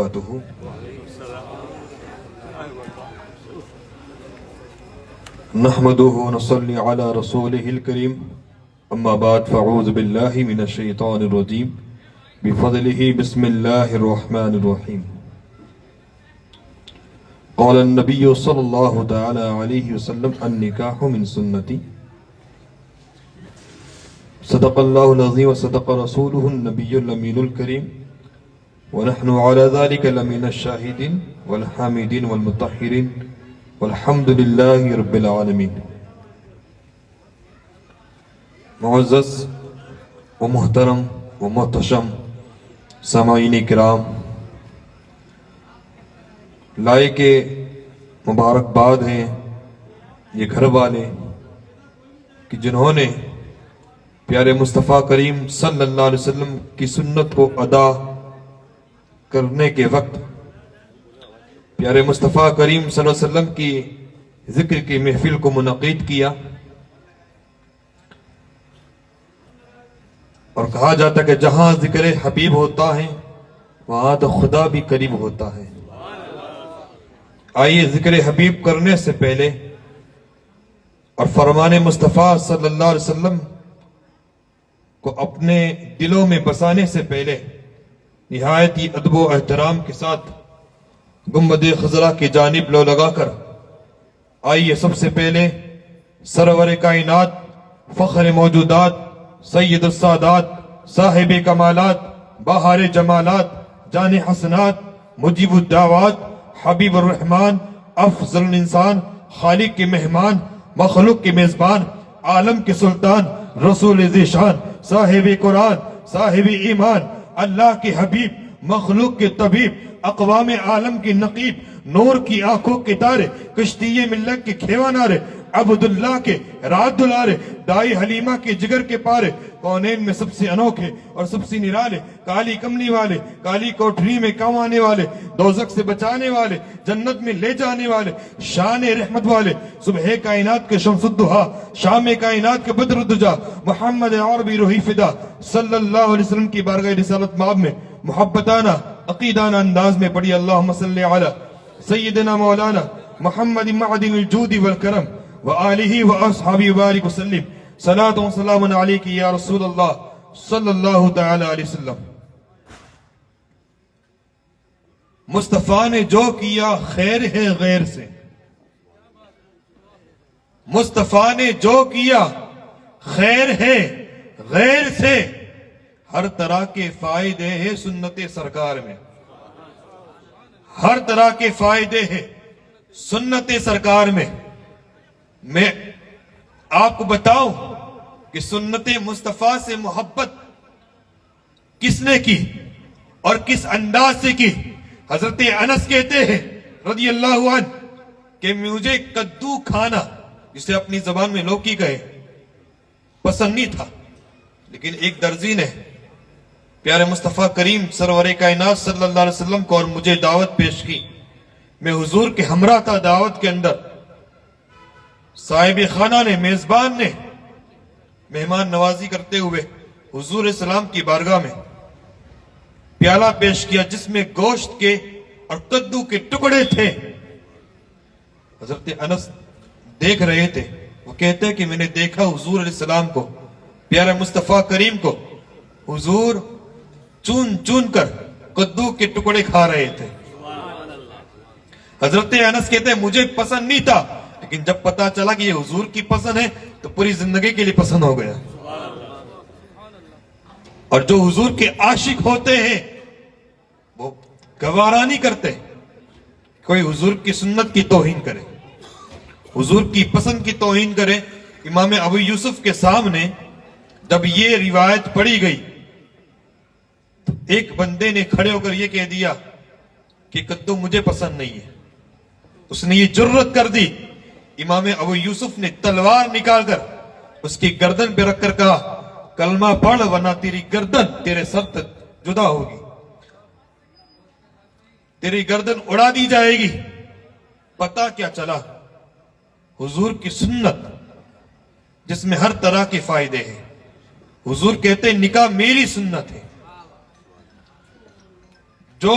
وبرکاتہ. نحمده ونصلي على رسوله الكريم. اما بعد فاعوذ بالله من الشيطان الرجيم بفضله بسم الله الرحمن الرحيم. قال النبي صلى الله تعالى عليه وسلم النكاح من سنتي. صدق الله العظيم وصدق رسوله النبي الأمين الكريم ونحن على ذلك لمن الشاهدين والحامدين والمطهرين والحمد لله رب العالمين. معزز و محترم و محتشم سامعین کرام، لائق مبارکباد ہیں یہ گھر والے کہ جنہوں نے پیارے مصطفیٰ کریم صلی اللہ علیہ وسلم کی سنت کو ادا کرنے کے وقت پیارے مصطفیٰ کریم صلی اللہ علیہ وسلم کی ذکر کی محفل کو منعقد کیا. اور کہا جاتا ہے کہ جہاں ذکر حبیب ہوتا ہے وہاں تو خدا بھی قریب ہوتا ہے. آئیے ذکر حبیب کرنے سے پہلے اور فرمان مصطفیٰ صلی اللہ علیہ وسلم کو اپنے دلوں میں بسانے سے پہلے نہایت ہی ادب و احترام کے ساتھ گنبد خضرا کی جانب لو لگا کر آئیے سب سے پہلے سرور کائنات، فخر موجودات، سید السادات، صاحب کمالات، بہار جمالات، جان حسنات، مجیب الدعوات، حبیب الرحمن، افضل الانسان، خالق کے مہمان، مخلوق کے میزبان، عالم کے سلطان، رسول ذی شان، صاحب قرآن، صاحب ایمان، اللہ کے حبیب، مخلوق کے طبیب، اقوام عالم کی نقیب، نور کی آنکھوں کے تارے، کشتی ملت کے کھیوانارے، عبداللہ کے رات دلارے، دائی حلیمہ کے جگر کے پارے، کونین میں سب سے انوکھے اور سب سے نرالے، کالی کملی والے، کالی کوٹری میں کام آنے والے، دوزخ سے بچانے والے، جنت میں لے جانے والے، شان رحمت والے، صبح کائنات کے شمس الدہا، شام کائنات کے بدر الدجا، محمد عربی روحی فدا صلی اللہ علیہ وسلم کی بارگاہ رسالت مآب میں محبتانہ عقیدانہ انداز میں پڑھی اللہم صلی علی سیدنا مولانا محمد معدن الجود والکرم وآلہ واصحابہ وبارک وسلم. صلاۃ و سلام علیک یا رسول اللہ صلی اللہ تعالی علیہ وسلم. مصطفیٰ نے جو کیا خیر ہے غیر سے، مصطفیٰ نے جو کیا خیر ہے غیر سے، ہر طرح کے فائدے ہیں سنت سرکار میں، ہر طرح کے فائدے ہیں سنت سرکار میں. میں آپ کو بتاؤں کہ سنت مصطفیٰ سے محبت کس نے کی اور کس انداز سے کی. حضرت انس کہتے ہیں رضی اللہ عنہ کہ مجھے کدو کھانا، جسے اپنی زبان میں لوکی کہے، پسند نہیں تھا، لیکن ایک درزی نے پیارے مصطفیٰ کریم سرور کائنات صلی اللہ علیہ وسلم کو اور مجھے دعوت پیش کی. میں حضور کے ہمراہ تھا دعوت کے اندر. صاحب خانہ نے، میزبان نے مہمان نوازی کرتے ہوئے حضور السلام کی بارگاہ میں پیالہ پیش کیا جس میں گوشت کے اور کدو کے ٹکڑے تھے. حضرت انس دیکھ رہے تھے. وہ کہتے ہیں کہ میں نے دیکھا حضور علیہ السلام کو، پیارے مصطفیٰ کریم کو، حضور چون چون کر کدو کے ٹکڑے کھا رہے تھے. حضرت انس کہتے ہیں مجھے پسند نہیں تھا، لیکن جب پتا چلا کہ یہ حضور کی پسند ہے تو پوری زندگی کے لیے پسند ہو گیا. اور جو حضور کے عاشق ہوتے ہیں وہ گوارا نہیں کرتے کوئی حضور کی سنت کی توہین کرے، حضور کی پسند کی توہین کرے. امام ابو یوسف کے سامنے جب یہ روایت پڑھی گئی تو ایک بندے نے کھڑے ہو کر یہ کہہ دیا کہ کدو مجھے پسند نہیں ہے. اس نے یہ جرت کر دی. امام ابو یوسف نے تلوار نکال کر اس کی گردن پہ رکھ کر کہا کلمہ پڑھ ورنہ تیری گردن تیرے سر تک جدا ہوگی، تیری گردن اڑا دی جائے گی. پتہ کیا چلا؟ حضور کی سنت جس میں ہر طرح کے فائدے ہیں. حضور کہتے ہیں نکاح میری سنت ہے. جو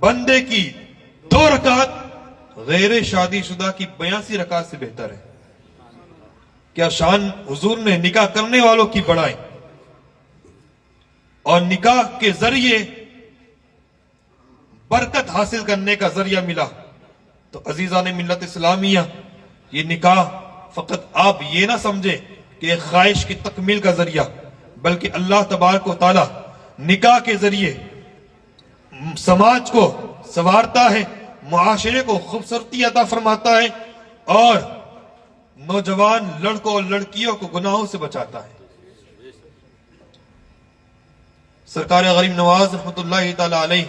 بندے کی 2 رکعت غیر شادی شدہ کی 82 رکعت سے بہتر ہے. کیا شان حضور نے نکاح کرنے والوں کی بڑھائی اور نکاح کے ذریعے برکت حاصل کرنے کا ذریعہ ملا. تو عزیزان ملت اسلامیہ، یہ نکاح فقط آپ یہ نہ سمجھیں کہ ایک خواہش کی تکمیل کا ذریعہ، بلکہ اللہ تبارک و تعالی نکاح کے ذریعے سماج کو سنوارتا ہے، معاشرے کو خوبصورتی عطا فرماتا ہے اور نوجوان لڑکوں اور لڑکیوں کو گناہوں سے بچاتا ہے. سرکار غریب نواز رحمت اللہ تعالی علیہ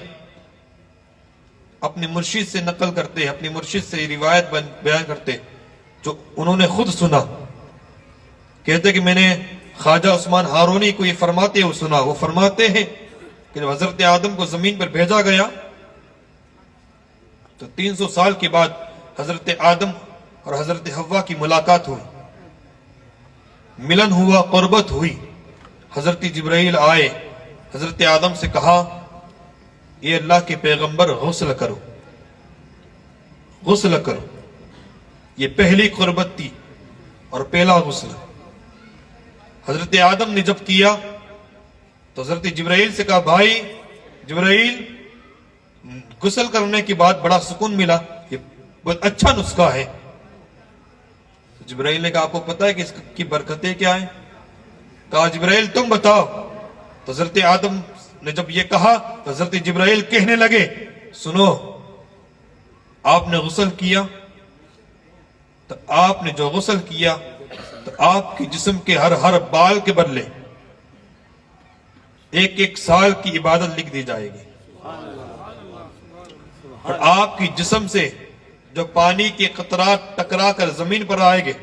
اپنے مرشد سے نقل کرتے، اپنی مرشد سے روایت بیان کرتے جو انہوں نے خود سنا. کہتے کہ میں نے خواجہ عثمان ہارونی کو یہ فرماتے ہوئے سنا. وہ فرماتے ہیں کہ جب حضرت آدم کو زمین پر بھیجا گیا تو 300 سال کے بعد حضرت آدم اور حضرت حوا کی ملاقات ہوئی، ملن ہوا، قربت ہوئی. حضرت جبرائیل آئے، حضرت آدم سے کہا یہ اللہ کے پیغمبر غسل کرو، غسل کرو. یہ پہلی قربت تھی اور پہلا غسل. حضرت آدم نے جب کیا تو حضرت جبرائیل سے کہا بھائی جبرائیل، غسل کرنے کے بعد بڑا سکون ملا، یہ بہت اچھا نسخہ ہے. جبرائیل نے کہا آپ کو پتا ہے کہ اس کی برکتیں کیا ہیں؟ کہا جبرائیل تم بتاؤ. تو حضرت آدم نے جب یہ کہا تو حضرت جبرائیل کہنے لگے سنو، آپ نے غسل کیا تو آپ نے جو غسل کیا تو آپ کے جسم کے ہر بال کے بدلے 1 سال کی عبادت لکھ دی جائے گی. اور آپ کی جسم سے جو پانی کے قطرات ٹکرا کر زمین پر آئے گے،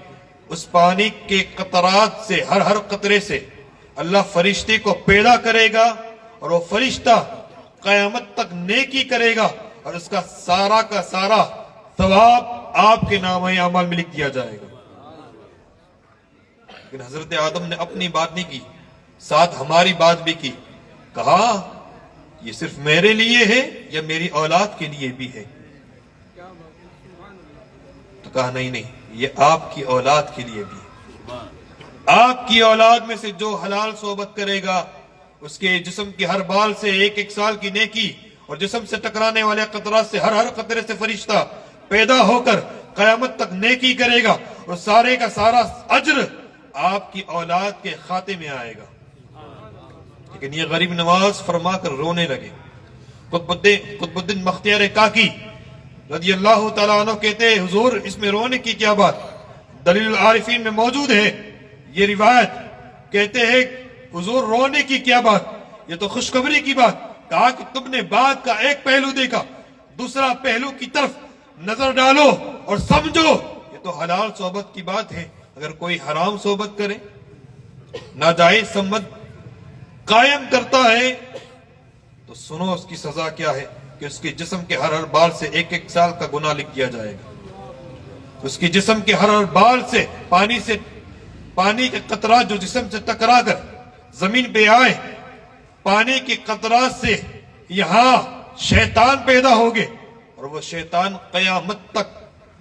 اس پانی کے قطرات سے ہر قطرے سے اللہ فرشتے کو پیدا کرے گا اور وہ فرشتہ قیامت تک نیکی کرے گا اور اس کا سارا ثواب آپ کے نامہ اعمال میں لکھ دیا جائے گا. لیکن حضرت آدم نے اپنی بات نہیں کی، ساتھ ہماری بات بھی کی. کہا یہ صرف میرے لیے ہے یا میری اولاد کے لیے بھی ہے؟ تو کہا نہیں، یہ آپ کی اولاد کے لیے بھی ہے. آپ کی اولاد میں سے جو حلال صحبت کرے گا اس کے جسم کے ہر بال سے 1 سال کی نیکی اور جسم سے ٹکرانے والے قطرات سے ہر قطرے سے فرشتہ پیدا ہو کر قیامت تک نیکی کرے گا اور سارے کا سارا اجر آپ کی اولاد کے کھاتے میں آئے گا. لیکن یہ غریب نواز فرما کر رونے لگے. قطب الدین بختیار کاکی رضی اللہ تعالیٰ عنہ کہتے ہیں حضور اس میں رونے کی کیا بات؟ دلیل العارفین میں موجود ہے یہ روایت. کہتے ہیں حضور رونے کی کیا بات، یہ تو خوشخبری کی بات. کہا کہ تم نے بات کا ایک پہلو دیکھا، دوسرا پہلو کی طرف نظر ڈالو اور سمجھو یہ تو حلال صحبت کی بات ہے. اگر کوئی حرام صحبت کرے، ناجائز سمت قائم کرتا ہے تو سنو اس کی سزا کیا ہے کہ اس کے جسم کے ہر بال سے 1 سال کا گناہ لکھ دیا جائے گا. اس کے جسم کے ہر بال سے پانی کے قطرات جو جسم سے ٹکرا کر زمین پہ آئے، پانی کے قطرات سے یہاں شیطان پیدا ہوگے اور وہ شیطان قیامت تک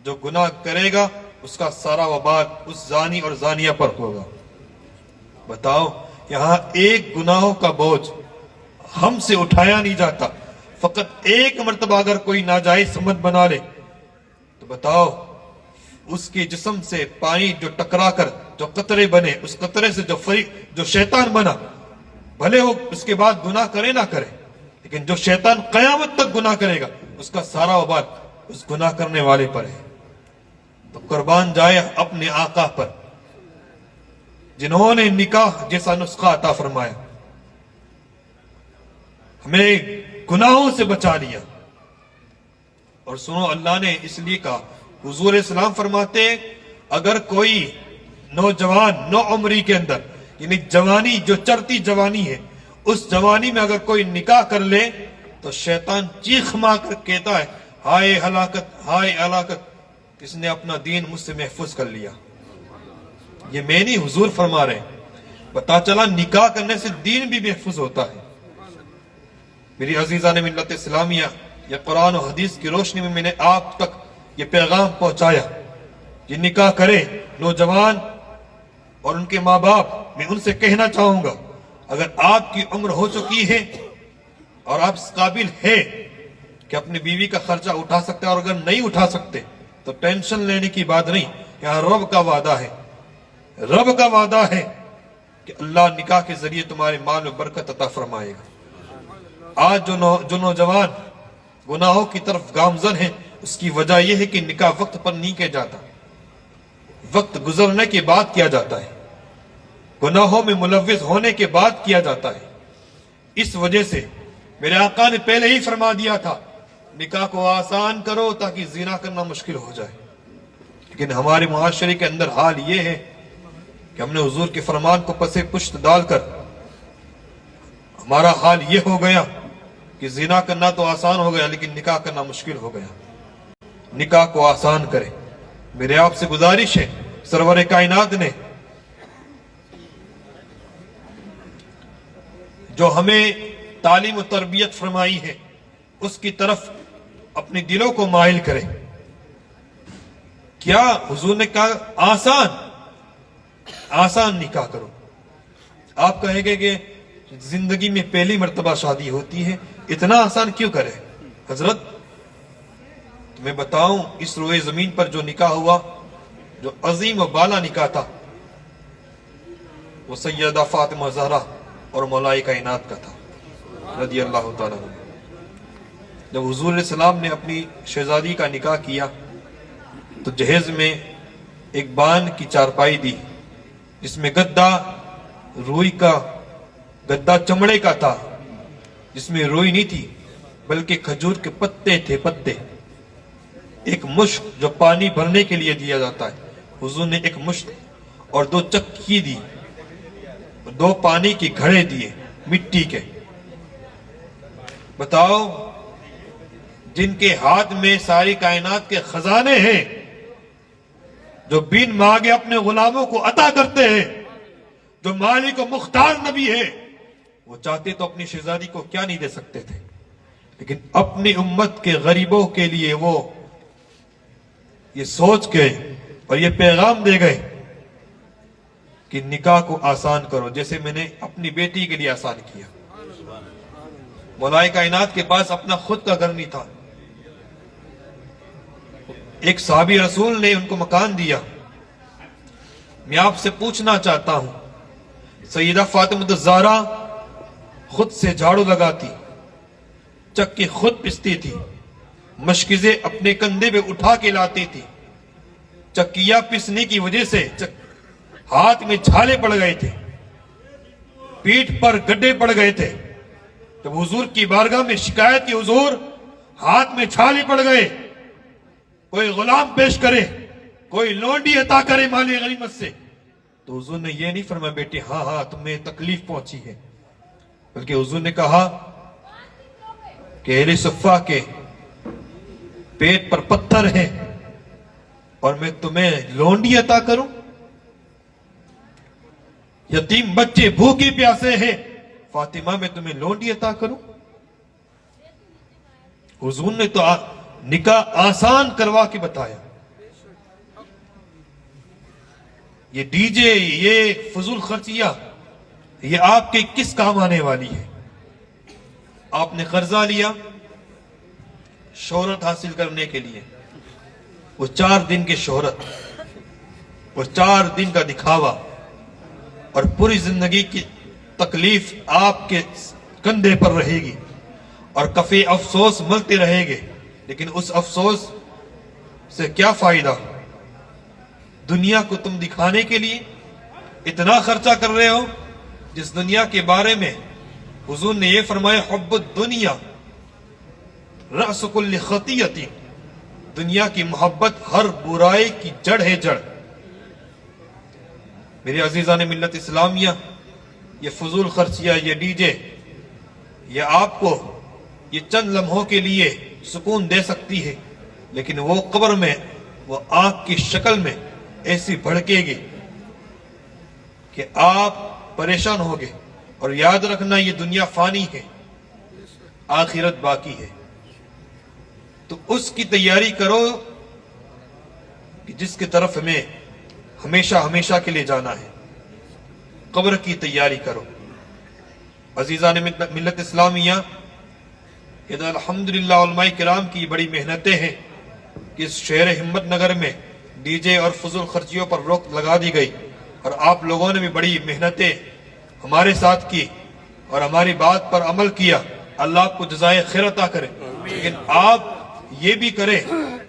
جو گناہ کرے گا اس کا سارا وبال اس زانی اور زانیہ پر ہوگا. بتاؤ یہاں ایک گناہوں کا بوجھ ہم سے اٹھایا نہیں جاتا. فقط ایک مرتبہ اگر کوئی ناجائز سمت بنا لے تو بتاؤ اس کے جسم سے پانی جو ٹکرا کر جو قطرے بنے، اس قطرے سے جو شیطان بنا، بھلے وہ اس کے بعد گناہ کرے نہ کرے، لیکن جو شیطان قیامت تک گناہ کرے گا اس کا سارا وبال اس گناہ کرنے والے پر ہے. تو قربان جائے اپنے آقا پر جنہوں نے نکاح جیسا نسخہ عطا فرمایا، ہمیں گناہوں سے بچا لیا. اور سنو اللہ نے اس لیے کہا، حضور اسلام فرماتے اگر کوئی نوجوان نو عمری کے اندر یعنی جوانی جو چڑھتی جوانی ہے اس جوانی میں اگر کوئی نکاح کر لے تو شیطان چیخ مار کر کہتا ہے ہائے ہلاکت ہائے ہلاکت، اس نے اپنا دین مجھ سے محفوظ کر لیا. یہ میں نہیں حضور فرما رہے. پتا چلا نکاح کرنے سے دین بھی محفوظ ہوتا ہے. میری عزیزان ملت اسلامیہ، یہ قرآن و حدیث کی روشنی میں نے آپ تک یہ پیغام پہنچایا کہ نکاح کرے نوجوان اور ان کے ماں باپ. میں ان سے کہنا چاہوں گا اگر آپ کی عمر ہو چکی ہے اور آپ اس قابل ہے کہ اپنی بیوی کا خرچہ اٹھا سکتے اور اگر نہیں اٹھا سکتے تو ٹینشن لینے کی بات نہیں. یہاں رب کا وعدہ ہے, رب کا وعدہ ہے کہ اللہ نکاح کے ذریعے تمہارے مال میں برکت عطا فرمائے گا. آج جو نوجوان گناہوں کی طرف گامزن ہیں اس کی وجہ یہ ہے کہ نکاح وقت پر نہیں کیا جاتا, وقت گزرنے کے بعد کیا جاتا ہے, گناہوں میں ملوث ہونے کے بعد کیا جاتا ہے. اس وجہ سے میرے آقا نے پہلے ہی فرما دیا تھا نکاح کو آسان کرو تاکہ زنا کرنا مشکل ہو جائے. لیکن ہمارے معاشرے کے اندر حال یہ ہے کہ ہم نے حضور کے فرمان کو پس پشت ڈال کر ہمارا حال یہ ہو گیا کہ زنا کرنا تو آسان ہو گیا لیکن نکاح کرنا مشکل ہو گیا. نکاح کو آسان کرے. میرے آپ سے گزارش ہے, سرور کائنات نے جو ہمیں تعلیم و تربیت فرمائی ہے اس کی طرف اپنے دلوں کو مائل کرے. کیا حضور نے کہا آسان نکاح کرو. آپ کہیں گے کہ زندگی میں پہلی مرتبہ شادی ہوتی ہے, اتنا آسان کیوں کرے؟ حضرت میں بتاؤں اس روئے زمین پر جو نکاح ہوا, جو عظیم و بالا نکاح تھا, وہ سیدہ فاطمہ زہرا اور مولا کائنات کا تھا رضی اللہ تعالیٰ عنہ. جب حضور علیہ السلام نے اپنی شہزادی کا نکاح کیا تو جہیز میں ایک بان کی چارپائی دی جس میں گدا روئی کا, گدا چمڑے کا تھا, جس میں روئی نہیں تھی بلکہ کھجور کے پتے تھے, پتے. ایک مشت جو پانی بھرنے کے لیے دیا جاتا ہے, حضور نے ایک مشت اور 2 چکی دی, 2 پانی کی گھڑے دیے مٹی کے. بتاؤ جن کے ہاتھ میں ساری کائنات کے خزانے ہیں, جو بن مانگے اپنے غلاموں کو عطا کرتے ہیں, جو مالک و مختار نبی ہے, وہ چاہتے تو اپنی شہزادی کو کیا نہیں دے سکتے تھے, لیکن اپنی امت کے غریبوں کے لیے وہ یہ سوچ گئے اور یہ پیغام دے گئے کہ نکاح کو آسان کرو, جیسے میں نے اپنی بیٹی کے لیے آسان کیا. مولا کائنات کے پاس اپنا خود کا گھر نہیں تھا. ایک صحابی رسول نے ان کو مکان دیا. میں آپ سے پوچھنا چاہتا ہوں, سیدہ فاطمہ زہرا خود سے جھاڑو لگاتی, چکی خود پستی تھی, مشکیزیں اپنے کندھے پہ اٹھا کے لاتی تھی. چکیاں پسنے کی وجہ سے ہاتھ میں چھالے پڑ گئے تھے, پیٹھ پر گڈھے پڑ گئے تھے. جب حضور کی بارگاہ میں شکایت کی حضور ہاتھ میں چھالے پڑ گئے, کوئی غلام پیش کرے, کوئی لونڈی عطا کرے مال غنیمت سے, تو حضور نے یہ نہیں فرمایا بیٹی ہاں تمہیں تکلیف پہنچی ہے, بلکہ حضور نے کہا کہ اہل صفہ کے پیٹ پر پتھر ہیں اور میں تمہیں لونڈی عطا کروں؟ یتیم بچے بھوکے پیاسے ہیں, فاطمہ میں تمہیں لونڈی عطا کروں؟ حضور نے تو نکاح آسان کروا کے بتایا. یہ ڈی جے, یہ فضول خرچیاں, یہ آپ کے کس کام آنے والی ہے؟ آپ نے قرضہ لیا شہرت حاصل کرنے کے لیے, وہ 4 دن کی شہرت, وہ 4 دن کا دکھاوا, اور پوری زندگی کی تکلیف آپ کے کندھے پر رہے گی اور کفی افسوس ملتے رہے گے. لیکن اس افسوس سے کیا فائدہ؟ دنیا کو تم دکھانے کے لیے اتنا خرچہ کر رہے ہو جس دنیا کے بارے میں حضور نے یہ فرمایا حب الدنیا رأس کل خطیۃ, دنیا کی محبت ہر برائی کی جڑ ہے, جڑ. میرے عزیزان ملت اسلامیہ, یہ فضول خرچیاں, یہ ڈی جے, یہ آپ کو یہ چند لمحوں کے لیے سکون دے سکتی ہے, لیکن وہ قبر میں وہ آگ کی شکل میں ایسی بھڑکے گی کہ آپ پریشان ہوگے. اور یاد رکھنا یہ دنیا فانی ہے, آخرت باقی ہے. تو اس کی تیاری کرو کہ جس کی طرف ہمیں ہمیشہ ہمیشہ کے لیے جانا ہے. قبر کی تیاری کرو. عزیزان ملت اسلامیہ، یہ الحمدللہ علماء کرام کی بڑی محنتیں ہیں کہ اس شہر ہمت نگر میں ڈی جے اور فضول خرچیوں پر روک لگا دی گئی، اور آپ لوگوں نے بھی بڑی محنتیں ہمارے ساتھ کی اور ہماری بات پر عمل کیا. اللہ آپ کو جزائے خیر عطا کرے. لیکن آپ یہ بھی کریں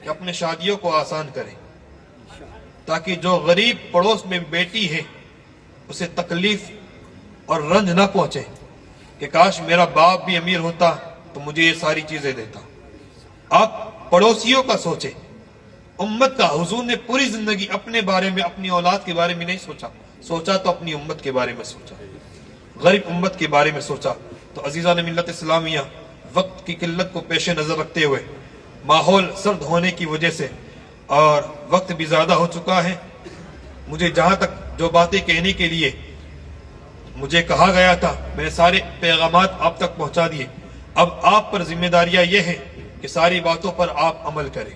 کہ اپنے شادیوں کو آسان کریں، تاکہ جو غریب پڑوس میں بیٹی ہے اسے تکلیف اور رنج نہ پہنچے کہ کاش میرا باپ بھی امیر ہوتا تو مجھے یہ ساری چیزیں دیتا. آپ پڑوسیوں کا سوچیں. امت کا حضور نے پوری زندگی اپنے بارے میں، اپنی اولاد کے بارے میں نہیں سوچا تو اپنی امت کے بارے میں سوچا، غریب امت کے بارے میں سوچا. تو عزیزان ملت اسلامیہ، وقت کی قلت کو پیش نظر رکھتے ہوئے، ماحول سرد ہونے کی وجہ سے اور وقت بھی زیادہ ہو چکا ہے، مجھے جہاں تک جو باتیں کہنے کے لیے مجھے کہا گیا تھا میں نے سارے پیغامات آپ تک پہنچا دیے. اب آپ پر ذمہ داریاں یہ ہیں کہ ساری باتوں پر آپ عمل کریں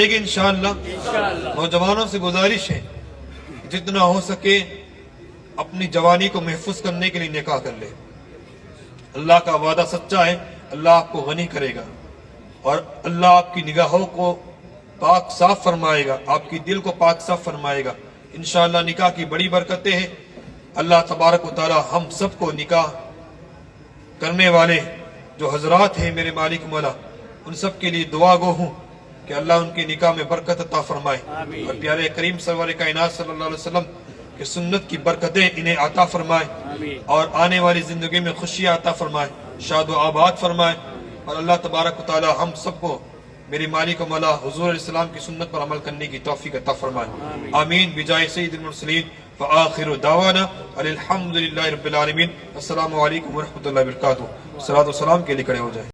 گے انشاءاللہ. نوجوانوں سے گزارش ہے جتنا ہو سکے اپنی جوانی کو محفوظ کرنے کے لیے نکاح کر لے. اللہ کا وعدہ سچا ہے، اللہ آپ کو غنی کرے گا اور اللہ آپ کی نگاہوں کو پاک صاف فرمائے گا، آپ کی دل کو پاک صاف فرمائے گا. انشاءاللہ نکاح کی بڑی برکتیں ہیں. اللہ تبارک و تعالی ہم سب کو نکاح کرنے والے جو حضرات ہیں میرے مالک مولا، ان سب کے لیے دعا گو ہوں کہ اللہ ان کے نکاح میں برکت عطا فرمائے اور پیارے کریم سرور کائنات صلی اللہ علیہ وسلم کی سنت کی برکتیں انہیں عطا فرمائے اور آنے والی زندگی میں خوشیاں عطا فرمائے، شاد و آباد فرمائے. اور اللہ تبارک و تعالی ہم سب کو میری مالک و مولا حضور علیہ السلام کی سنت پر عمل کرنے کی توفیق عطا فرمائے. آمین بجائے سید المرسلین وآخر دعوانا الحمدللہ رب العالمین. السلام علیکم ورحمۃ اللہ وبرکاتہ. صلاۃ و سلام کے لیے کھڑے ہو جائیں.